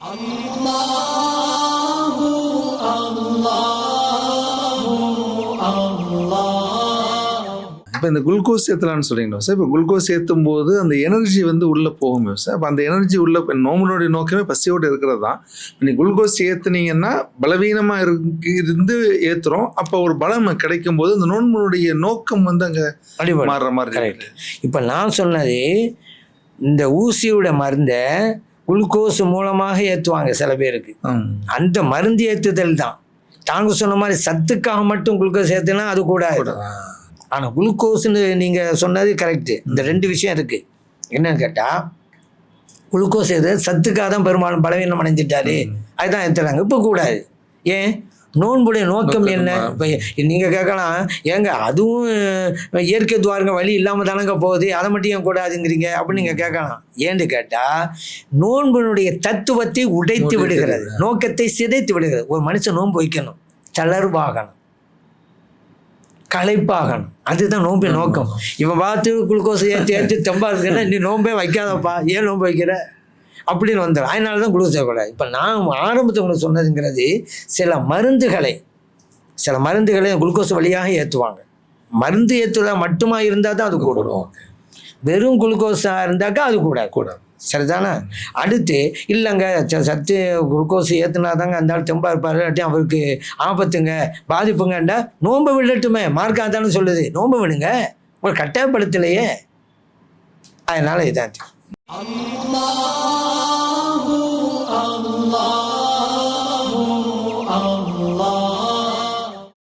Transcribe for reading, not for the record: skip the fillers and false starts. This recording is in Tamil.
அல்லாஹு அல்லாஹு அல்லாஹ். இப்போ இந்த குளுக்கோஸ் ஏற்றலான்னு சொல்றீங்களா சார்? இப்போ குளுக்கோஸ் ஏற்றும் போது அந்த எனர்ஜி வந்து உள்ளே போகும் சார். அப்போ அந்த எனர்ஜி உள்ள நோம்புனுடைய நோக்கமே பசியோடு இருக்கிறது தான். நீங்கள் குளுக்கோஸ் ஏற்றுனீங்கன்னா பலவீனமாக இருந்து ஏற்றுறோம். அப்போ ஒரு பலம் கிடைக்கும் போது அந்த நோன்புனுடைய நோக்கம் வந்து அங்கே மாறுற மாதிரி. கரெக்ட். இப்போ நான் சொன்னது இந்த ஊசியோட மருந்தை குளுக்கோஸ் மூலமாக ஏற்றுவாங்க சில பேருக்கு. அந்த மருந்து ஏற்றுதல் தான். தாங்க சொன்ன மாதிரி சத்துக்காக மட்டும் குளுக்கோஸ் ஏற்றுனா அது கூட. ஆனால் குளுக்கோஸ்ன்னு நீங்கள் சொன்னது கரெக்டு. இந்த ரெண்டு விஷயம் இருக்குது. என்னன்னு கேட்டால் குளுக்கோஸ் ஏற்று சத்துக்காக தான் பெரும்பாலும் பலவீனம் அடைஞ்சிட்டாரு, அதுதான் ஏற்றுறாங்க. இப்போ கூடாது. ஏன்? நோன்புடைய நோக்கம் என்ன? இப்போ நீங்கள் கேட்கலாம், ஏங்க அதுவும் இயற்கை துவாருங்க வழி இல்லாமல் தானங்க போகுது, அதை மட்டும் ஏன் கூடாதுங்கிறீங்க அப்படின்னு நீங்கள் கேட்கலாம். ஏன்னு கேட்டால் நோன்பினுடைய தத்துவத்தை உடைத்து விடுகிறது, நோக்கத்தை சிதைத்து விடுகிறது. ஒரு மனுஷன் நோன்பு வைக்கணும், தளர்வாகணும், களைப்பாகணும், அதுதான் நோம்பின் நோக்கம். இவன் பார்த்து குளுக்கோஸ் ஏற்றி தெம்பா இருக்குன்னா நீ நோம்பே வைக்காதப்பா, ஏன் நோன்பு வைக்கிற அப்படின்னு வந்துடும். அதனால தான் குளுக்கோஸ் சேர்க்கக்கூடாது. இப்போ நான் ஆரம்பத்தை உங்களுக்கு சொன்னதுங்கிறது சில மருந்துகளை குளுக்கோஸ் வழியாக ஏற்றுவாங்க. மருந்து ஏற்றுவதா மட்டுமா இருந்தால் தான் அது கூடும். வெறும் குளுக்கோஸாக இருந்தாக்கா அது கூடாது. சரிதானே? அடுத்து இல்லைங்க சத்து குளுக்கோஸ் ஏற்றுனா தாங்க அந்த ஆள் தெம்பா இருப்பார், இல்லாட்டி அவருக்கு ஆபத்துங்க பாதிப்புங்கண்டா நோன்பை விடட்டுமே, மார்க்காக தானே சொல்லுது, நோன்பை விடுங்க, ஒரு கட்டாயப்படுத்தலையே. அதனால இதான் அல்லாஹ்